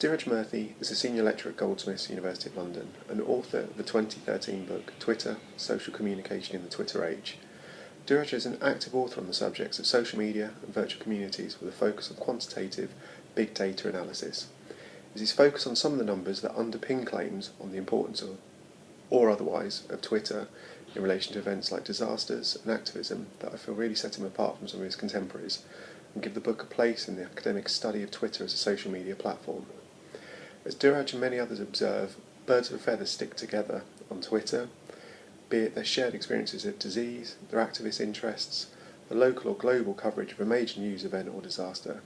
Dheeraj Murthy is a senior lecturer at Goldsmiths, University of London, and author of the 2013 book Twitter, Social Communication in the Twitter Age. Dheeraj is an active author on the subjects of social media and virtual communities with a focus on quantitative, big data analysis. It is his focus on some of the numbers that underpin claims on the importance of, or otherwise, of Twitter in relation to events like disasters and activism that I feel really set him apart from some of his contemporaries, and give the book a place in the academic study of Twitter as a social media platform. As Dheeraj and many others observe, birds of a feather stick together on Twitter, be it their shared experiences of disease, their activist interests, the local or global coverage of a major news event or disaster.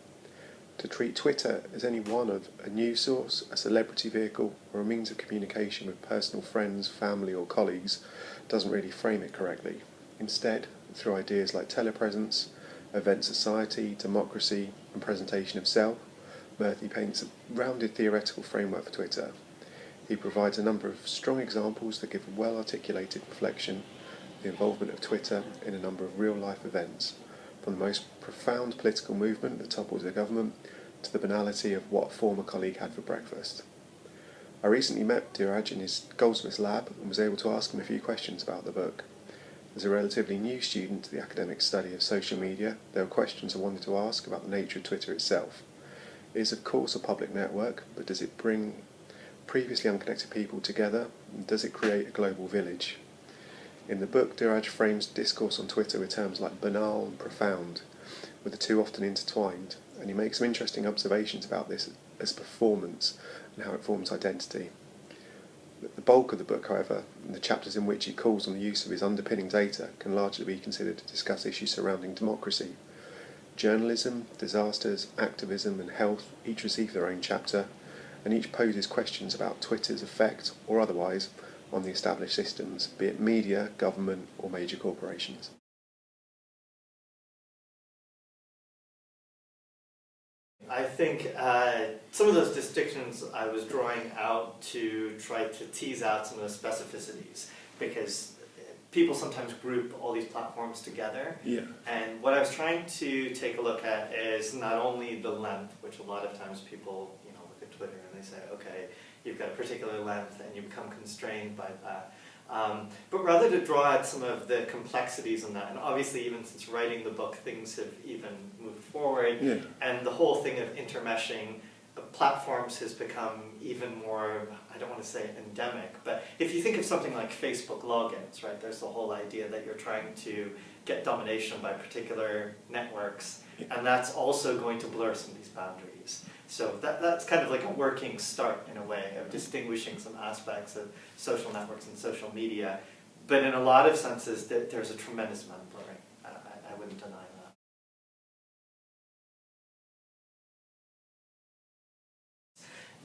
To treat Twitter as any one of a news source, a celebrity vehicle, or a means of communication with personal friends, family or colleagues doesn't really frame it correctly. Instead, through ideas like telepresence, event society, democracy and presentation of self, Murthy paints a rounded theoretical framework for Twitter. He provides a number of strong examples that give a well-articulated reflection of the involvement of Twitter in a number of real-life events, from the most profound political movement that topples a government to the banality of what a former colleague had for breakfast. I recently met Dheeraj in his Goldsmiths lab and was able to ask him a few questions about the book. As a relatively new student to the academic study of social media, there were questions I wanted to ask about the nature of Twitter itself. It is of course a public network, but does it bring previously unconnected people together? And does it create a global village? In the book, Dheeraj frames discourse on Twitter with terms like banal and profound, with the two often intertwined, and he makes some interesting observations about this as performance and how it forms identity. The bulk of the book, however, and the chapters in which he calls on the use of his underpinning data, can largely be considered to discuss issues surrounding democracy. Journalism, disasters, activism and health each receive their own chapter, and each poses questions about Twitter's effect, or otherwise, on the established systems, be it media, government or major corporations. I think some of those distinctions I was drawing out to try to tease out some of the specificities, because people sometimes group all these platforms together. Yeah. And what I was trying to take a look at is not only the length, which a lot of times people look at Twitter and they say, okay, you've got a particular length and you become constrained by that. But rather to draw out some of the complexities in that, and obviously even since writing the book things have even moved forward, Yeah. and the whole thing of intermeshing platforms has become even more, I don't want to say endemic, but if you think of something like Facebook logins, right, there's the whole idea that you're trying to get domination by particular networks, and that's also going to blur some of these boundaries. So that's kind of like a working start in a way of distinguishing some aspects of social networks and social media, but in a lot of senses there's a tremendous amount of blurring. I wouldn't deny that.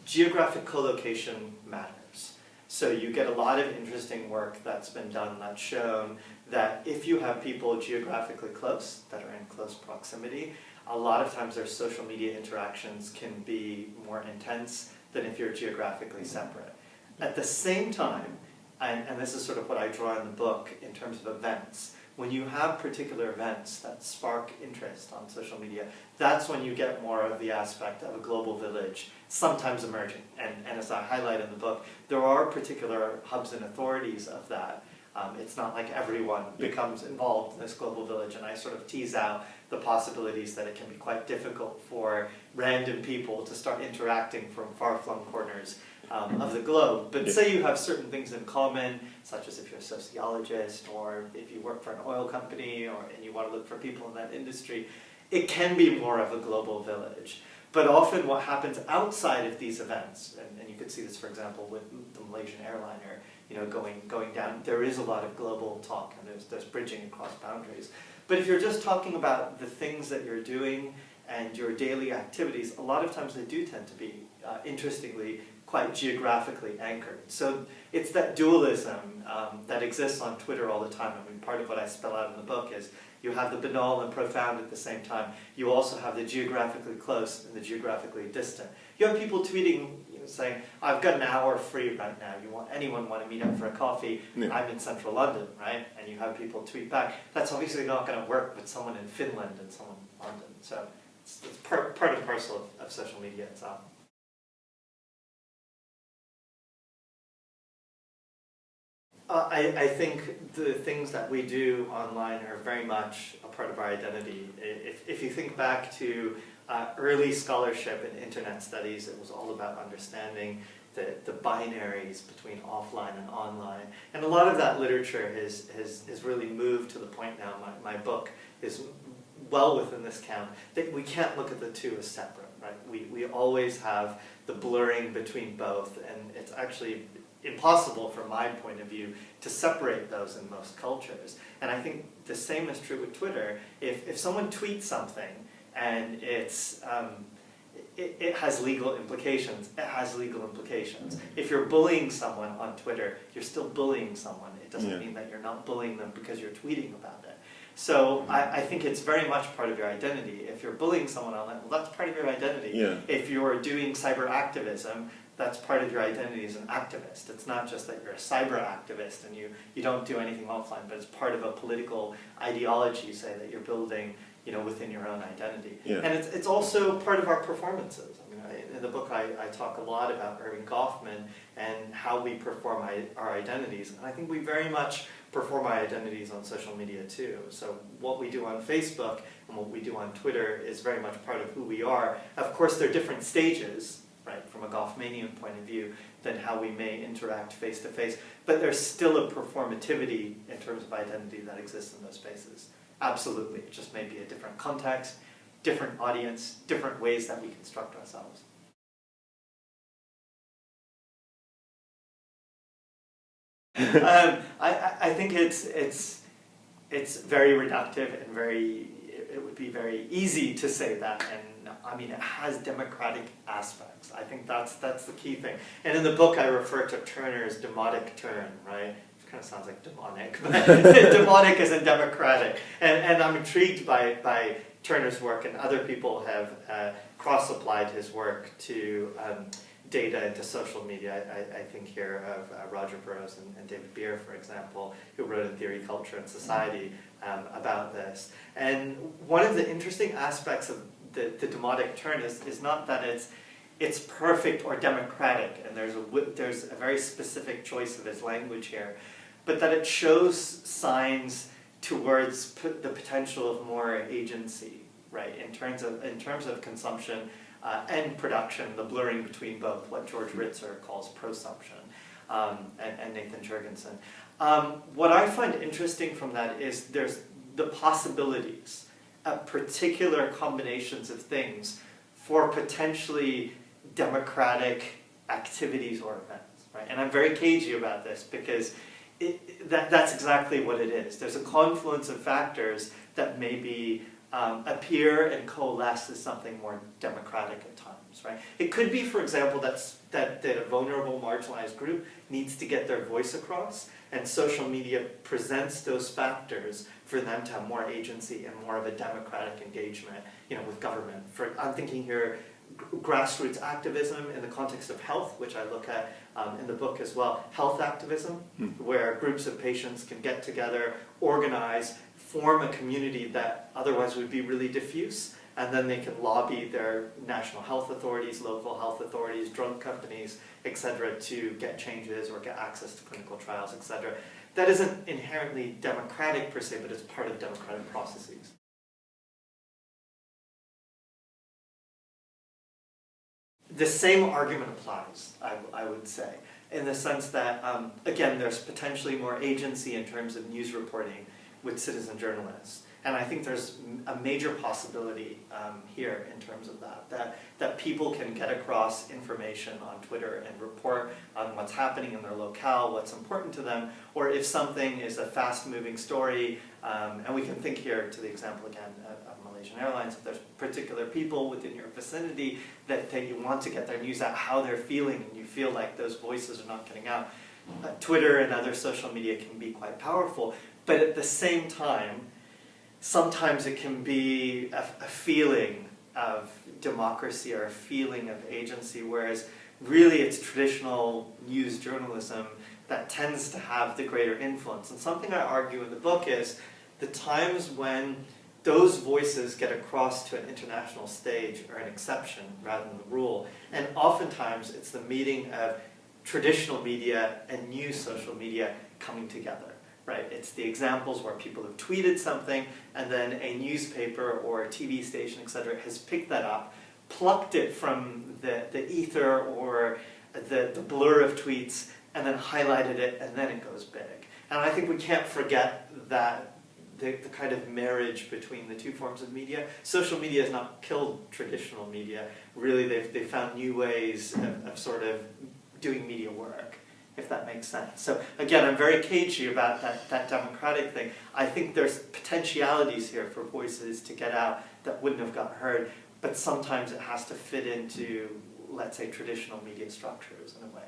Geographic collocation matters. So you get a lot of interesting work that's been done that's shown that if you have people geographically close, that are in close proximity, a lot of times their social media interactions can be more intense than if you're geographically separate. At the same time, and this is sort of what I draw in the book in terms of events, when you have particular events that spark interest on social media, that's when you get more of the aspect of a global village, sometimes emerging. And as I highlight in the book, there are particular hubs and authorities of that. It's not like everyone becomes involved in this global village, and I sort of tease out the possibilities that it can be quite difficult for random people to start interacting from far-flung corners of the globe. But say you have certain things in common, such as if you're a sociologist, or if you work for an oil company, and you want to look for people in that industry, it can be more of a global village. But often what happens outside of these events, and you could see this, for example, with the Malaysian airliner, going down, there is a lot of global talk, and there's bridging across boundaries. But if you're just talking about the things that you're doing and your daily activities, a lot of times they do tend to be, interestingly, quite geographically anchored. So it's that dualism that exists on Twitter all the time. I mean, part of what I spell out in the book is you have the banal and profound at the same time. You also have the geographically close and the geographically distant. You have people tweeting, saying, I've got an hour free right now. Anyone want to meet up for a coffee? Yeah. I'm in central London, right? And you have people tweet back. That's obviously not going to work with someone in Finland and someone in London. So it's part and parcel of social media itself. I think the things that we do online are very much a part of our identity. If you think back to early scholarship in internet studies, it was all about understanding the binaries between offline and online. And a lot of that literature has really moved to the point now, my book is well within this camp, that we can't look at the two as separate, right? We always have the blurring between both, and it's actually impossible from my point of view to separate those in most cultures. And I think the same is true with Twitter. If someone tweets something and it has legal implications, it has legal implications. If you're bullying someone on Twitter, you're still bullying someone. It doesn't mean that you're not bullying them because you're tweeting about it. So I think it's very much part of your identity. If you're bullying someone online, well, that's part of your identity. Yeah. If you're doing cyber activism, that's part of your identity as an activist. It's not just that you're a cyber activist and you don't do anything offline, but it's part of a political ideology, say, that you're building, within your own identity. Yeah. And it's also part of our performances. I mean, in the book I talk a lot about Erving Goffman and how we perform our identities. And I think we very much perform our identities on social media too. So what we do on Facebook and what we do on Twitter is very much part of who we are. Of course, there are different stages, right, from a Goffmanian point of view, than how we may interact face-to-face. But there's still a performativity in terms of identity that exists in those spaces. Absolutely. It just may be a different context, different audience, different ways that we construct ourselves. I think it's very reductive and it would be very easy to say that, and I mean it has democratic aspects. I think that's the key thing. And in the book I refer to Turner's demotic turn, right? It kind of sounds like demonic, but demonic isn't democratic. And I'm intrigued by Turner's work, and other people have cross-applied his work to data into social media. I think here of Roger Burroughs and David Beer, for example, who wrote in Theory, Culture, and Society about this. And one of the interesting aspects of the demotic turn is not that it's perfect or democratic, and there's a very specific choice of his language here, but that it shows signs towards the potential of more agency, right, in terms of consumption and production, the blurring between both, what George Ritzer calls prosumption, and Nathan Jurgensen. What I find interesting from that is there's the possibilities of particular combinations of things for potentially democratic activities or events, right? And I'm very cagey about this because that's exactly what it is. There's a confluence of factors that maybe appear and coalesce as something more democratic at times, right? It could be, for example, that a vulnerable, marginalized group needs to get their voice across, and social media presents those factors for them to have more agency and more of a democratic engagement, with government. I'm thinking here grassroots activism in the context of health, which I look at in the book as well. Health activism, where groups of patients can get together, organize, form a community that otherwise would be really diffuse, and then they can lobby their national health authorities, local health authorities, drug companies, etc., to get changes or get access to clinical trials, etc. That isn't inherently democratic per se, but it's part of democratic processes. The same argument applies, I would say, in the sense that, again, there's potentially more agency in terms of news reporting with citizen journalists. And I think there's a major possibility here in terms of that people can get across information on Twitter and report on what's happening in their locale, what's important to them, or if something is a fast-moving story, and we can think here to the example again of Malaysian Airlines, if there's particular people within your vicinity that you want to get their news out, how they're feeling, and you feel like those voices are not getting out. Twitter and other social media can be quite powerful, but at the same time, sometimes it can be a feeling of democracy or a feeling of agency, whereas really it's traditional news journalism that tends to have the greater influence. And something I argue in the book is the times when those voices get across to an international stage are an exception rather than the rule. And oftentimes it's the meeting of traditional media and new social media coming together, right? It's the examples where people have tweeted something and then a newspaper or a TV station, etc., has picked that up, plucked it from the ether or the blur of tweets, and then highlighted it, and then it goes big. And I think we can't forget that the kind of marriage between the two forms of media. Social media has not killed traditional media. Really, they've found new ways of sort of doing media work, if that makes sense. So again, I'm very cagey about that democratic thing. I think there's potentialities here for voices to get out that wouldn't have got heard, but sometimes it has to fit into, let's say, traditional media structures in a way.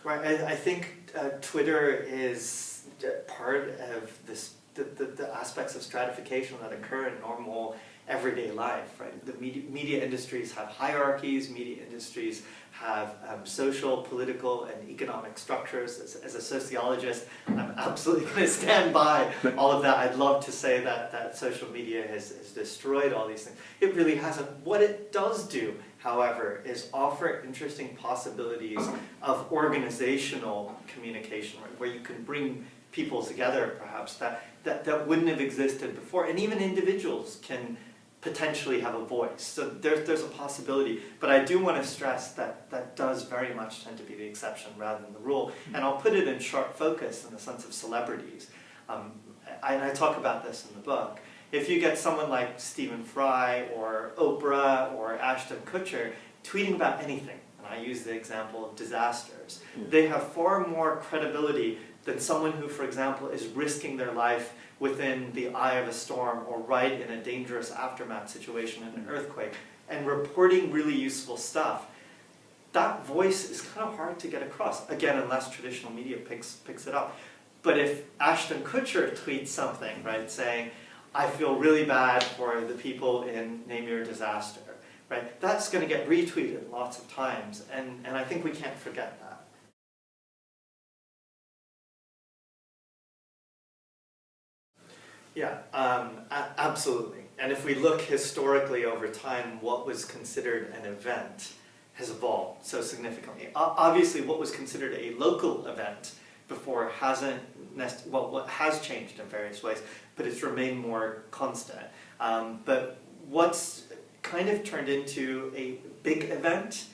Right, I think Twitter is part of this, the aspects of stratification that occur in normal everyday life, right? The media industries have hierarchies, media industries have social, political, and economic structures. As a sociologist, I'm absolutely going to stand by all of that. I'd love to say that social media has destroyed all these things. It really hasn't. What it does do, however, is offer interesting possibilities of organizational communication, right? Where you can bring people together, perhaps, that wouldn't have existed before. And even individuals can potentially have a voice. So there's a possibility. But I do want to stress that does very much tend to be the exception rather than the rule. And I'll put it in sharp focus in the sense of celebrities. And I talk about this in the book. If you get someone like Stephen Fry or Oprah or Ashton Kutcher tweeting about anything, and I use the example of disasters, they have far more credibility than someone who, for example, is risking their life within the eye of a storm or right in a dangerous aftermath situation in an earthquake and reporting really useful stuff. That voice is kind of hard to get across, again, unless traditional media picks it up. But if Ashton Kutcher tweets something, right, saying, I feel really bad for the people in Name Your Disaster, right, that's going to get retweeted lots of times, and I think we can't forget that. Yeah, absolutely. And if we look historically over time, what was considered an event has evolved so significantly. Obviously, what was considered a local event before hasn't, what has changed in various ways, but it's remained more constant. But what's kind of turned into a big event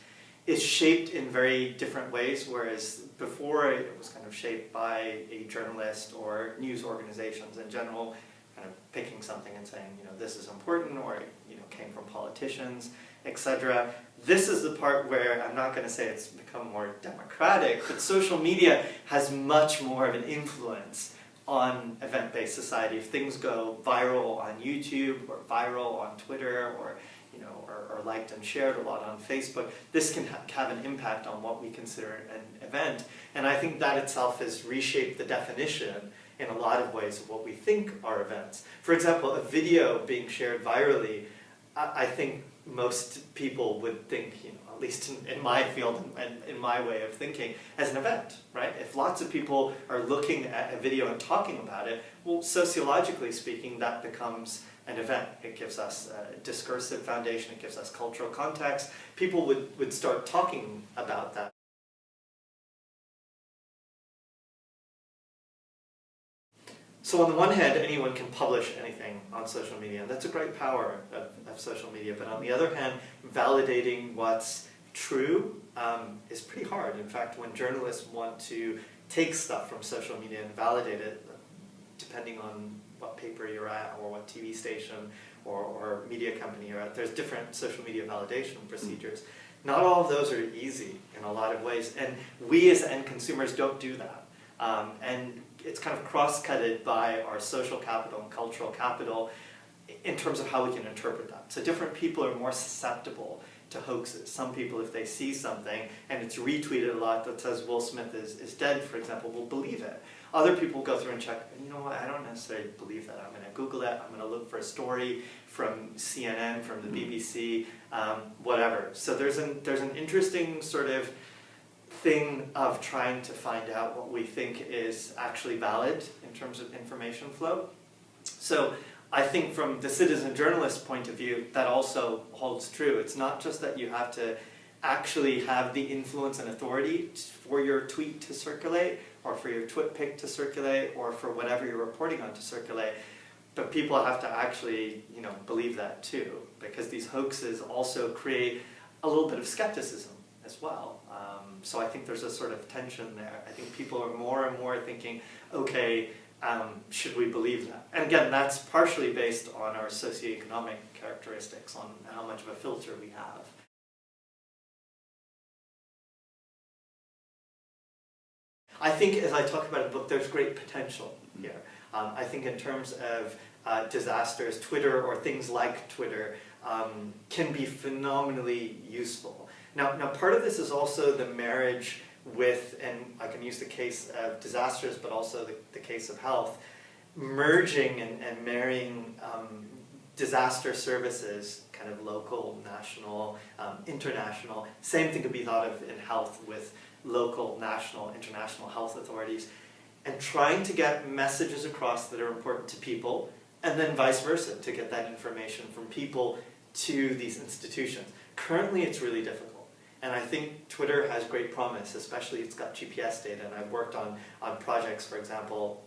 is shaped in very different ways, whereas before it was kind of shaped by a journalist or news organizations in general, kind of picking something and saying, you know, this is important, or, you know, came from politicians, etc. This is the part where I'm not going to say it's become more democratic, but social media has much more of an influence on event-based society. If things go viral on YouTube or viral on Twitter or or liked and shared a lot on Facebook, this can have an impact on what we consider an event. And I think that itself has reshaped the definition in a lot of ways of what we think are events. For example, a video being shared virally, I think most people would think, you know, at least in my field and in my way of thinking, as an event, right? If lots of people are looking at a video and talking about it, well, sociologically speaking, that becomes an event. It gives us a discursive foundation, it gives us cultural context. People would start talking about that. So on the one hand, anyone can publish anything on social media, and that's a great power of social media. But on the other hand, validating what's true is pretty hard. In fact, when journalists want to take stuff from social media and validate it, depending on what paper you're at or what TV station or media company you're at, there's different social media validation procedures. Not all of those are easy in a lot of ways, and we as end consumers don't do that. And it's kind of cross-cutted by our social capital and cultural capital in terms of how we can interpret that. So different people are more susceptible to hoaxes. Some people, if they see something and it's retweeted a lot that says Will Smith is dead, for example, will believe it. Other people go through and check, you know what, I don't necessarily believe that. I'm going to Google it, I'm going to look for a story from CNN, from the BBC, whatever. So there's an interesting sort of thing of trying to find out what we think is actually valid in terms of information flow. So I think from the citizen journalist point of view, that also holds true. It's not just that you have to actually have the influence and authority for your tweet to circulate, or for your TwitPic to circulate, or for whatever you're reporting on to circulate. But people have to actually, believe that too, because these hoaxes also create a little bit of skepticism as well. So I think there's a sort of tension there. I think people are more and more thinking, okay, should we believe that? And again, that's partially based on our socioeconomic characteristics, on how much of a filter we have. I think, as I talk about in the book, there's great potential here. I think in terms of disasters, Twitter or things like Twitter can be phenomenally useful. Now, part of this is also the marriage with, and I can use the case of disasters, but also the case of health, merging and marrying disaster services, kind of local, national, international. Same thing could be thought of in health with local, national, international health authorities, and trying to get messages across that are important to people, and then vice versa, to get that information from people to these institutions. Currently, it's really difficult. And I think Twitter has great promise, especially it's got GPS data, and I've worked on projects, for example,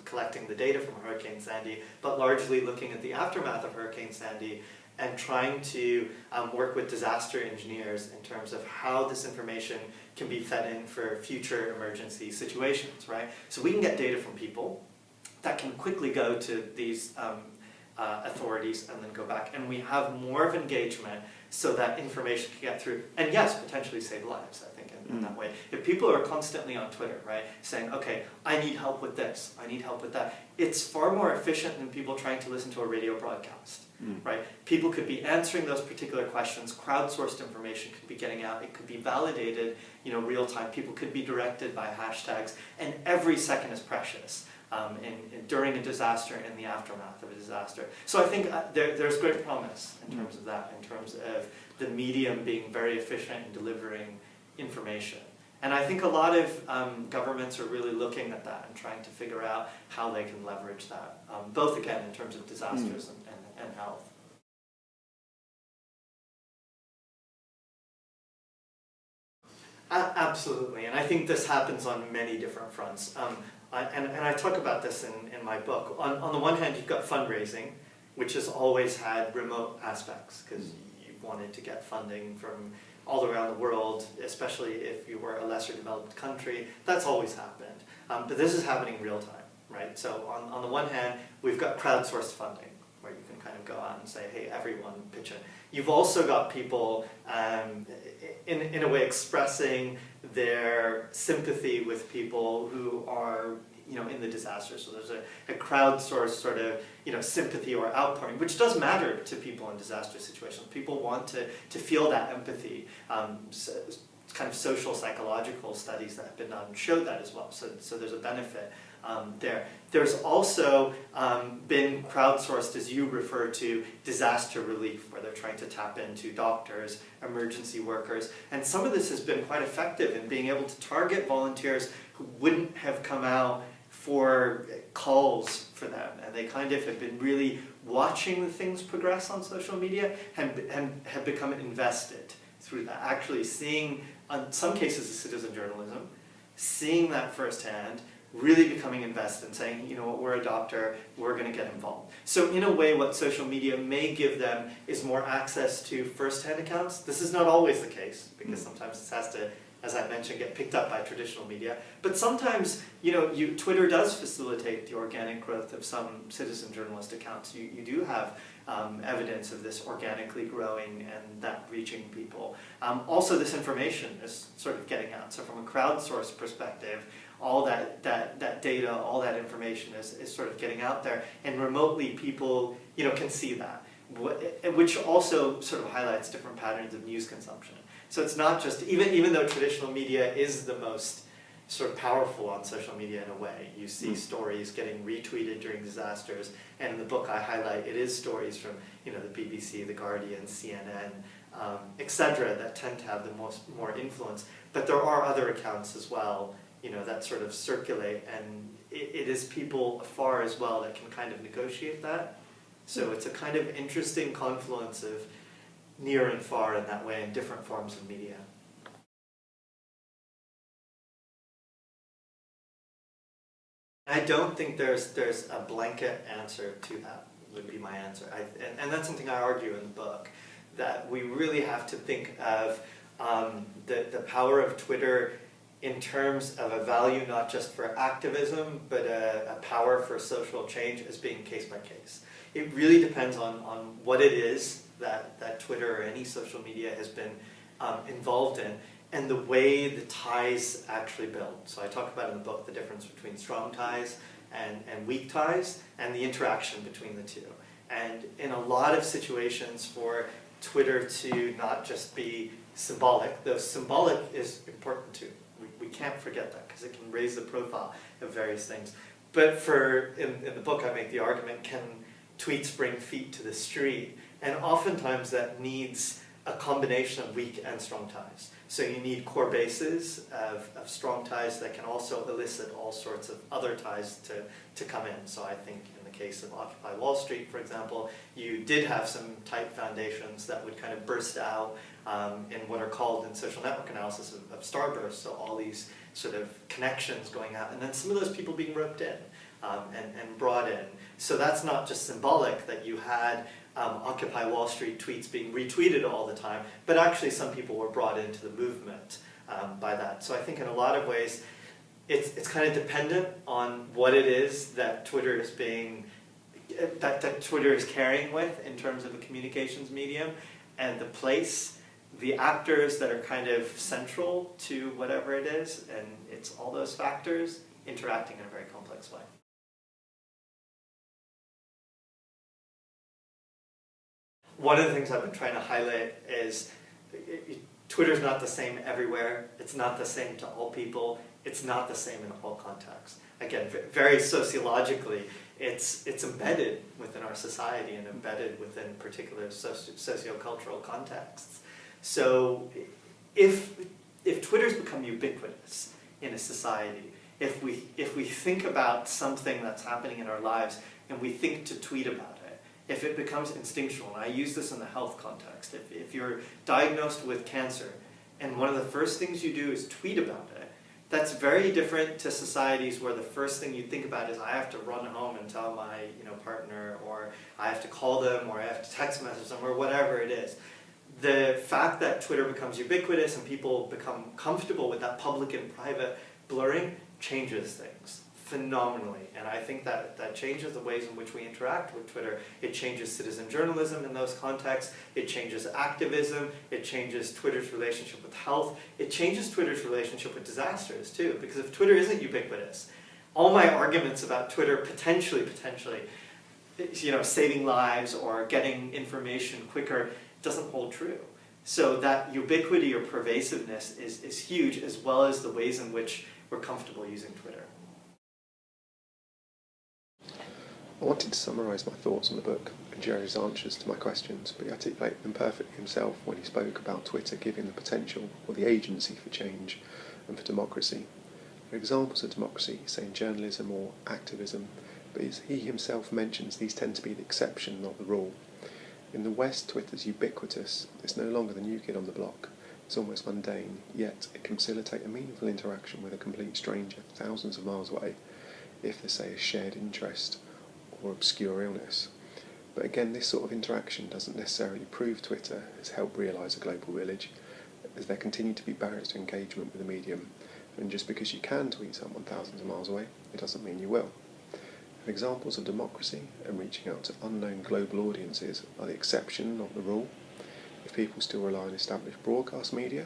collecting the data from Hurricane Sandy, but largely looking at the aftermath of Hurricane Sandy and trying to work with disaster engineers in terms of how this information can be fed in for future emergency situations, right? So we can get data from people that can quickly go to these authorities and then go back, and we have more of engagement so that information can get through, and yes, potentially save lives, I think, in that way. If people are constantly on Twitter, right, saying, okay, I need help with this, I need help with that, it's far more efficient than people trying to listen to a radio broadcast, right? People could be answering those particular questions, crowdsourced information could be getting out, it could be validated, real time, people could be directed by hashtags, and every second is precious. During a disaster and the aftermath of a disaster. So I think there's great promise in terms of that, in terms of the medium being very efficient in delivering information. And I think a lot of governments are really looking at that and trying to figure out how they can leverage that, both again in terms of disasters and health. Absolutely, and I think this happens on many different fronts. And I talk about this in my book. On the one hand, you've got fundraising, which has always had remote aspects, because you wanted to get funding from all around the world, especially if you were a lesser developed country. That's always happened. But this is happening real time, right? So on the one hand, we've got crowdsourced funding, where you can kind of go out and say, hey, everyone pitch in. You've also got people, in a way, expressing their sympathy with people who are, in the disaster. So there's a crowdsourced sort of, sympathy or outpouring, which does matter to people in disaster situations. People want to feel that empathy. Kind of social psychological studies that have been done show that as well. So there's a benefit there. There's also been crowdsourced, as you refer to, disaster relief, where they're trying to tap into doctors, emergency workers, and some of this has been quite effective in being able to target volunteers who wouldn't have come out for calls for them, and they kind of have been really watching the things progress on social media and have become invested through that, actually seeing, in some cases, the citizen journalism, seeing that firsthand, really becoming invested and saying, you know what, we're a doctor, we're going to get involved. So in a way, what social media may give them is more access to first-hand accounts. This is not always the case, because sometimes this has to, as I mentioned, get picked up by traditional media. But sometimes, Twitter does facilitate the organic growth of some citizen journalist accounts. You do have evidence of this organically growing and that reaching people. Also, this information is sort of getting out. So from a crowdsourced perspective, all that data, all that information is sort of getting out there, and remotely people can see that, which also sort of highlights different patterns of news consumption. So it's not just, even though traditional media is the most sort of powerful on social media in a way, you see stories getting retweeted during disasters, and in the book I highlight it is stories from the BBC, The Guardian, CNN, etc. that tend to have the more influence. But there are other accounts as well, that sort of circulate, and it is people afar as well that can kind of negotiate that. So it's a kind of interesting confluence of near and far in that way in different forms of media. I don't think there's a blanket answer to that, would be my answer. And that's something I argue in the book, that we really have to think of the power of Twitter in terms of a value not just for activism, but a power for social change as being case by case. It really depends on what it is that Twitter or any social media has been involved in, and the way the ties actually build. So I talk about in the book the difference between strong ties and weak ties, and the interaction between the two. And in a lot of situations for Twitter to not just be symbolic, though symbolic is important too. We can't forget that, because it can raise the profile of various things. But in the book I make the argument, can tweets bring feet to the street? And oftentimes that needs a combination of weak and strong ties. So you need core bases of strong ties that can also elicit all sorts of other ties to come in. So I think in the case of Occupy Wall Street, for example, you did have some tight foundations that would kind of burst out in what are called in social network analysis of starbursts, so all these sort of connections going out, and then some of those people being roped in and brought in. So that's not just symbolic that you had Occupy Wall Street tweets being retweeted all the time, but actually some people were brought into the movement by that. So I think in a lot of ways it's kind of dependent on what it is that Twitter is that Twitter is carrying with in terms of a communications medium, and the place, the actors that are kind of central to whatever it is, and it's all those factors interacting in a very complex way. One of the things I've been trying to highlight is Twitter's not the same everywhere. It's not the same to all people. It's not the same in all contexts. Again, very sociologically, it's embedded within our society and embedded within particular sociocultural contexts. So if Twitter's become ubiquitous in a society, if we think about something that's happening in our lives and we think to tweet about it, if it becomes instinctual, and I use this in the health context, if you're diagnosed with cancer and one of the first things you do is tweet about it, that's very different to societies where the first thing you think about is I have to run home and tell my partner, or I have to call them, or I have to text message them, or whatever it is. The fact that Twitter becomes ubiquitous and people become comfortable with that public and private blurring changes things phenomenally, and I think that changes the ways in which we interact with Twitter. It changes citizen journalism in those contexts, it changes activism, it changes Twitter's relationship with health, it changes Twitter's relationship with disasters too, because if Twitter isn't ubiquitous, all my arguments about Twitter potentially, saving lives or getting information quicker doesn't hold true. So that ubiquity or pervasiveness is huge, as well as the ways in which we're comfortable using Twitter. I wanted to summarise my thoughts on the book and Jerry's answers to my questions, but he articulated them perfectly himself when he spoke about Twitter giving the potential or the agency for change and for democracy. For examples of democracy, say in journalism or activism, but as he himself mentions, these tend to be the exception, not the rule. In the West, Twitter's ubiquitous. It's no longer the new kid on the block. It's almost mundane, yet it can facilitate a meaningful interaction with a complete stranger thousands of miles away, if there's, say, a shared interest or obscure illness. But again, this sort of interaction doesn't necessarily prove Twitter has helped realise a global village, as there continue to be barriers to engagement with the medium, and just because you can tweet someone thousands of miles away, it doesn't mean you will. Examples of democracy and reaching out to unknown global audiences are the exception, not the rule. If people still rely on established broadcast media,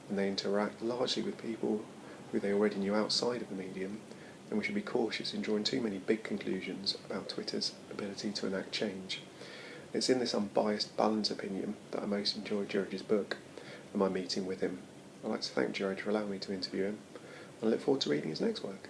and they interact largely with people who they already knew outside of the medium, then we should be cautious in drawing too many big conclusions about Twitter's ability to enact change. It's in this unbiased, balanced opinion that I most enjoyed George's book and my meeting with him. I'd like to thank George for allowing me to interview him, and I look forward to reading his next work.